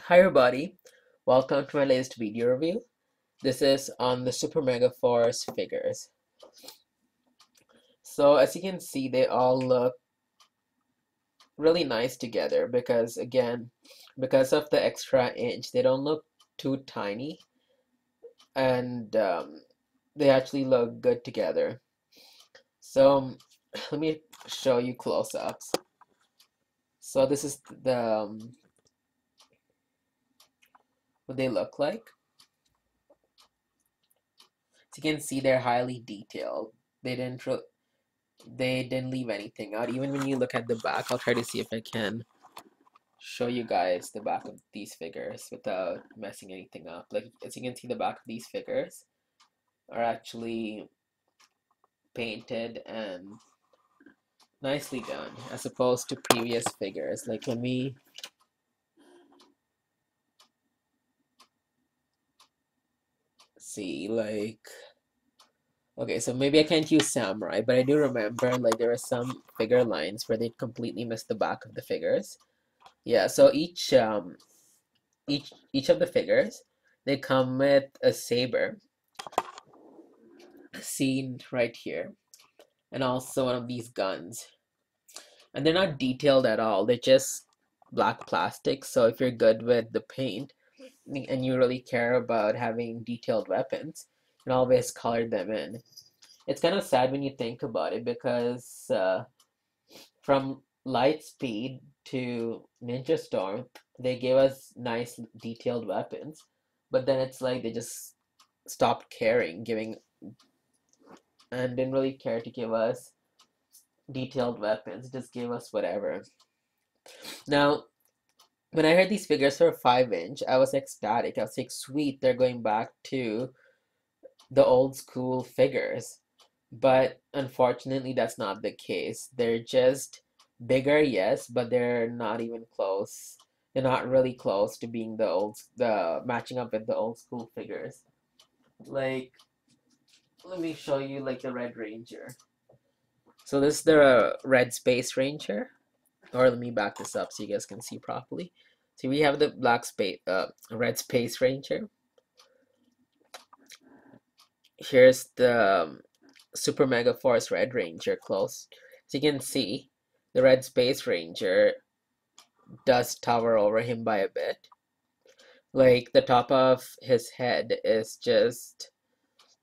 Hi everybody, welcome to my latest video review. This is on the Super Megaforce figures. So as you can see, they all look really nice together because because of the extra inch, they don't look too tiny and they actually look good together. So let me show you close-ups. So this is what they look like. As you can see, they're highly detailed. They didn't leave anything out. Even when you look at the back, I'll try to see if I can show you guys the back of these figures without messing anything up. Like, as you can see, the back of these figures are actually painted and nicely done as opposed to previous figures. Like, let me see, like, okay, so maybe I can't use samurai, but I do remember like there were some figure lines where they completely missed the back of the figures. Yeah, so each of the figures, they come with a saber seen right here, and also one of these guns. And they're not detailed at all. They're just black plastic. So if you're good with the paint and you really care about having detailed weapons, you can always color them in. It's kind of sad when you think about it because from Lightspeed to Ninja Storm, they gave us nice detailed weapons, but then it's like they just stopped caring, giving and didn't really care to give us detailed weapons, just gave us whatever. Now, when I heard these figures were 5 inch, I was ecstatic. I was like, sweet, they're going back to the old school figures. But unfortunately, that's not the case. They're just bigger, yes, but they're not even close. They're not really close to being the matching up with the old school figures. Like, let me show you like the Red Ranger. So this is the Red Space Ranger. Or let me back this up so you guys can see properly. So we have the Red Space Ranger. Here's the Super Megaforce Red Ranger close. So you can see the Red Space Ranger does tower over him by a bit. Like the top of his head is just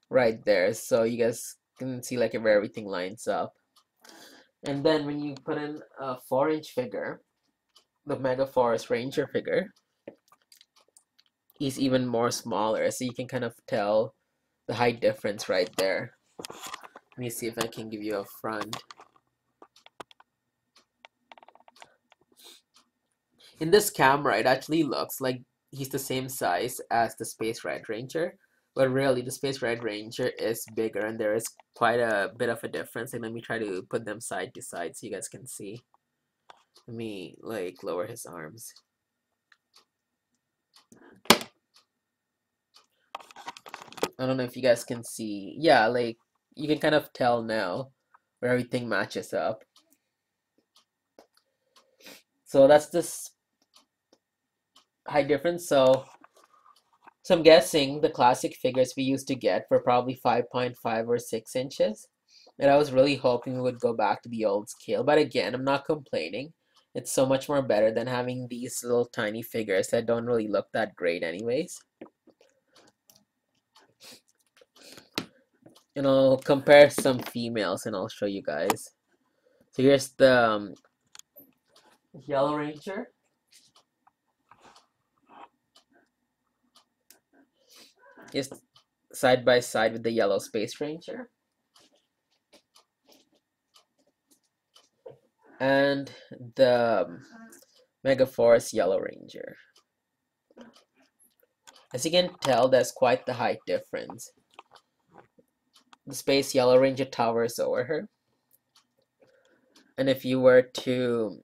right there, so you guys can see like where everything lines up. And then when you put in a 4-inch figure, the Megaforce Ranger figure, he's even more smaller, so you can kind of tell the height difference right there. Let me see if I can give you a front. In this camera, it actually looks like he's the same size as the Space Red Ranger, but really the Space Red Ranger is bigger and there is quite a bit of a difference. And let me try to put them side to side so you guys can see. Let me like lower his arms. I don't know if you guys can see. Yeah, like you can kind of tell now where everything matches up. So that's this height difference. So I'm guessing the classic figures we used to get were probably 5.5 or 6 inches. And I was really hoping we would go back to the old scale. But again, I'm not complaining. It's so much more better than having these little tiny figures that don't really look that great anyways. And I'll compare some females and I'll show you guys. So here's the Yellow Ranger. Just side by side with the Yellow Space Ranger. And the Megaforce Yellow Ranger. As you can tell, there's quite the height difference. The Space Yellow Ranger towers over her. And if you were to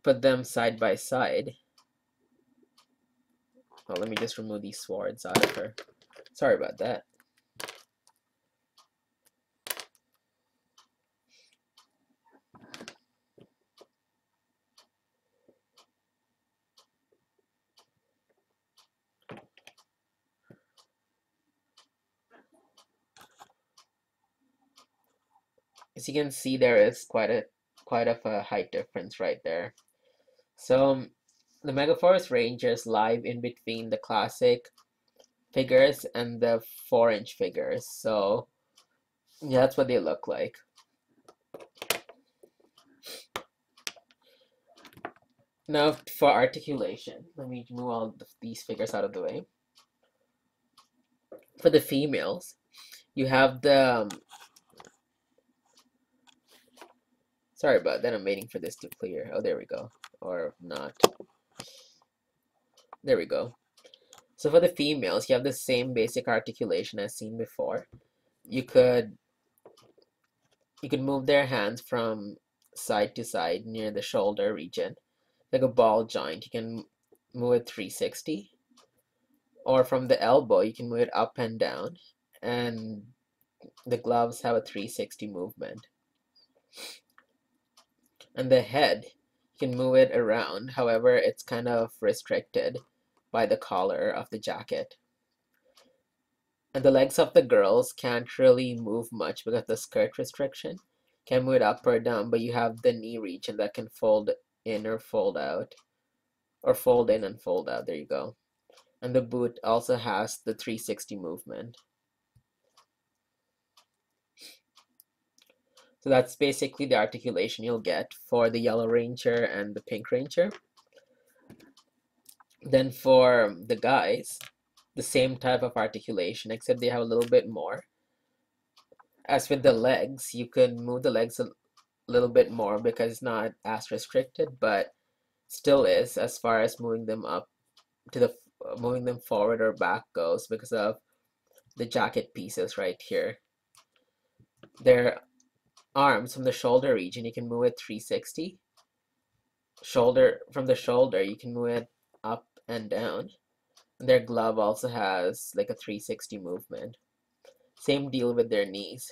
put them side by side, well, let me just remove these swords out of her. Sorry about that. as you can see, there is quite of a height difference right there. So the Megaforce Rangers live in between the classic figures and the 4-inch figures. So yeah, that's what they look like. Now for articulation, let me move all these figures out of the way. For the females, you have the sorry about that, I'm waiting for this to clear. Oh, there we go. Or not. There we go. So for the females, you have the same basic articulation as seen before. You could move their hands from side to side near the shoulder region, like a ball joint. You can move it 360, or from the elbow, you can move it up and down, and the gloves have a 360 movement. And the head, you can move it around, however, it's kind of restricted by the collar of the jacket. And the legs of the girls can't really move much because of the skirt restriction. Can move it up or down, but you have the knee region that can fold in or fold out, or fold in and fold out. There you go. And the boot also has the 360 movement. So that's basically the articulation you'll get for the Yellow Ranger and the Pink Ranger. Then for the guys, the same type of articulation, except they have a little bit more. As with the legs, you can move the legs a little bit more because it's not as restricted, but still is as far as moving them up to the moving them forward or back goes because of the jacket pieces right here. Their arms from the shoulder region, you can move it 360. Shoulder from the shoulder, you can move it up and down. And their glove also has like a 360 movement. Same deal with their knees.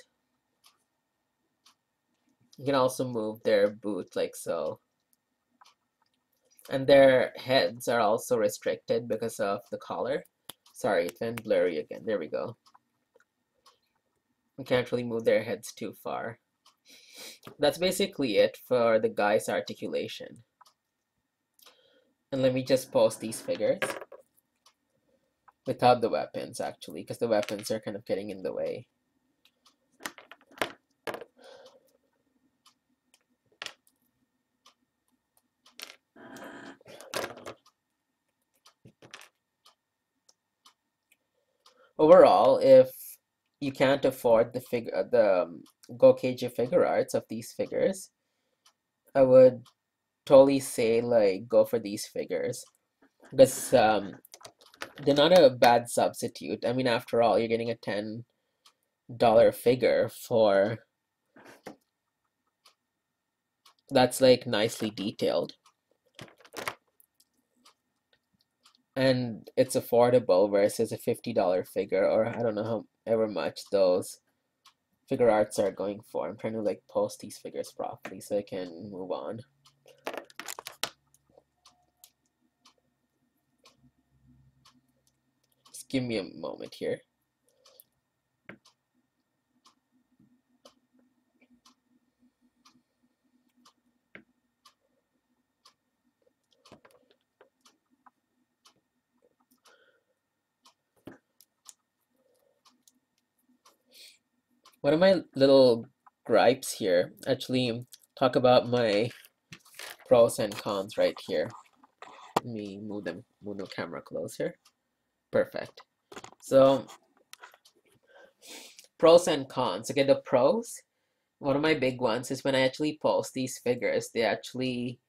You can also move their boot like so. And their heads are also restricted because of the collar. Sorry, it went blurry again. There we go. You can't really move their heads too far. That's basically it for the guy's articulation. And let me just post these figures without the weapons, actually, because the weapons are kind of getting in the way. Overall, if you can't afford the Gokage figure arts of these figures, I would totally say like go for these figures because they're not a bad substitute. I mean, after all, you're getting a $10 figure for that's like nicely detailed. And it's affordable versus a $50 figure, or I don't know however much those figure arts are going for. I'm trying to like post these figures properly so I can move on. Just give me a moment here. One of my little gripes here, actually talk about my pros and cons right here. Let me move the camera closer. Perfect. So pros and cons. Okay, the pros, one of my big ones is when I actually post these figures, they actually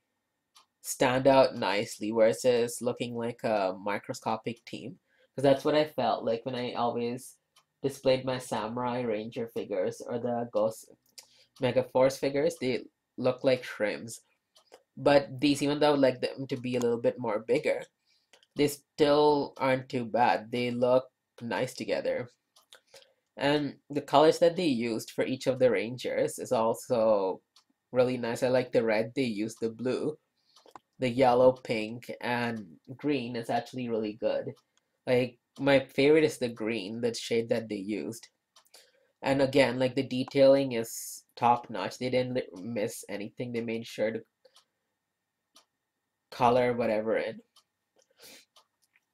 stand out nicely versus looking like a microscopic team. Because that's what I felt like when I always displayed my Samurai Ranger figures or the Ghost Megaforce figures. They look like shrimps. But these, even though I would like them to be a little bit more bigger, they still aren't too bad. They look nice together. And the colors that they used for each of the Rangers is also really nice. I like the red they used, the blue, the yellow, pink, and green is actually really good. Like my favorite is the green, the shade that they used. And again, like the detailing is top notch. They didn't miss anything. They made sure to color whatever in.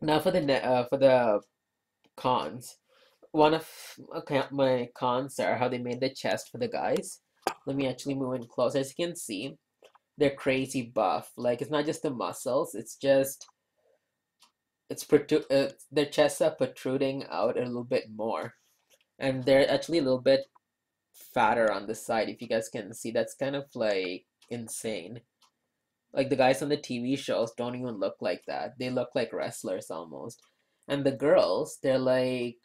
Now for the cons. One of my cons are how they made the chest for the guys. Let me actually move in close. As you can see, they're crazy buff. Like it's not just the muscles, it's just their chests are protruding out a little bit more, and they're actually a little bit fatter on the side. If you guys can see, that's kind of like insane. Like the guys on the TV shows don't even look like that. They look like wrestlers almost. And the girls, they're like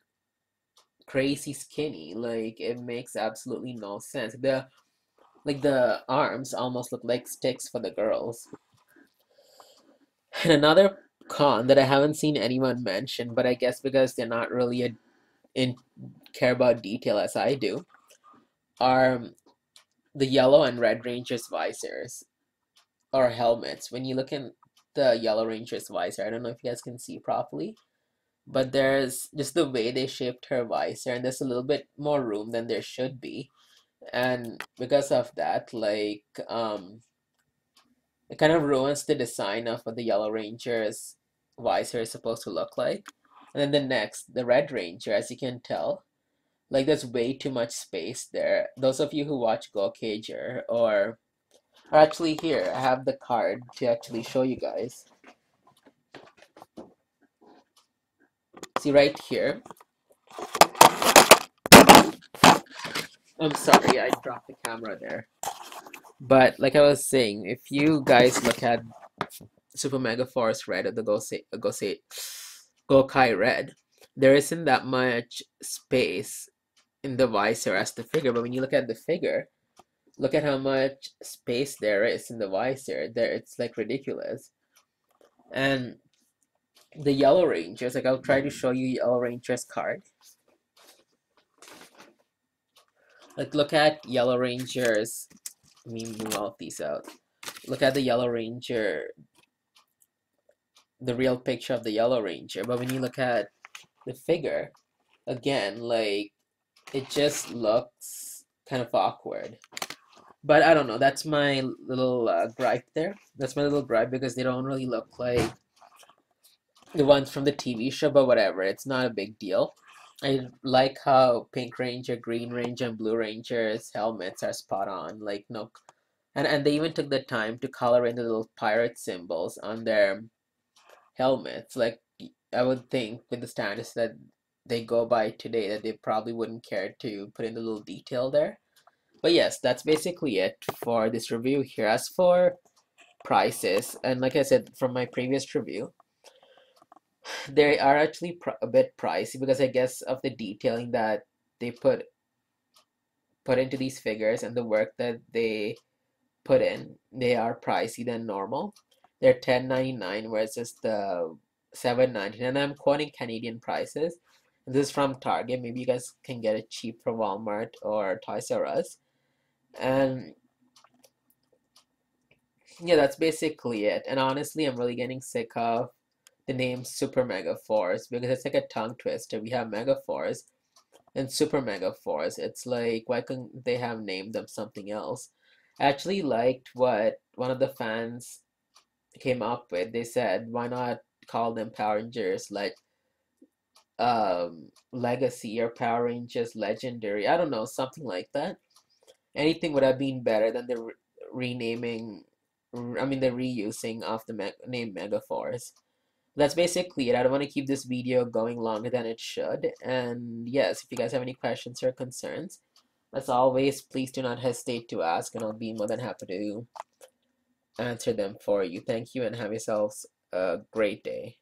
crazy skinny. Like it makes absolutely no sense. The arms almost look like sticks for the girls. And another con that I haven't seen anyone mention, but I guess because they're not really in care about detail as I do, are the yellow and red Rangers visors or helmets. When you look in the yellow Rangers visor, I don't know if you guys can see properly, but there's just the way they shaped her visor, and there's a little bit more room than there should be. And because of that, like it kind of ruins the design of what the Yellow Ranger's visor is supposed to look like. And then the Red Ranger, as you can tell, like there's way too much space there. Those of you who watch Go Cager or actually here, I have the card to actually show you guys. See right here. I'm sorry, I dropped the camera there. But like I was saying, if you guys look at Super Megaforce Red or the Gokai Red, there isn't that much space in the visor as the figure. But when you look at the figure, look at how much space there is in the visor. There, it's like ridiculous. And the Yellow Rangers, like I'll try to show you Yellow Rangers card. Like look at Yellow Rangers. Let me move all these out. Look at the Yellow Ranger, the real picture of the Yellow Ranger. But when you look at the figure, again, like it just looks kind of awkward. But I don't know. That's my little gripe there. That's my little gripe because they don't really look like the ones from the TV show, but whatever. It's not a big deal. I like how Pink Ranger, Green Ranger, and Blue Ranger's helmets are spot on. Like no, and they even took the time to color in the little pirate symbols on their helmets. Like I would think with the standards that they go by today, that they probably wouldn't care to put in the little detail there. But yes, that's basically it for this review here. As for prices, and like I said from my previous review, they are actually a bit pricey because I guess of the detailing that they put into these figures and the work that they put in. They are pricey than normal. They're $10.99 versus the $7.99, and I'm quoting Canadian prices. This is from Target. Maybe you guys can get it cheap from Walmart or Toys R Us. And yeah, that's basically it. And honestly, I'm really getting sick of the name Super Megaforce because it's like a tongue twister. We have Megaforce and Super Megaforce. It's like, why couldn't they have named them something else? I actually liked what one of the fans came up with. They said, why not call them Power Rangers like Legacy or Power Rangers Legendary? I don't know, something like that. Anything would have been better than the renaming, I mean the reusing of the name Megaforce. That's basically it. I don't want to keep this video going longer than it should. And yes, if you guys have any questions or concerns, as always, please do not hesitate to ask, and I'll be more than happy to answer them for you. Thank you, and have yourselves a great day.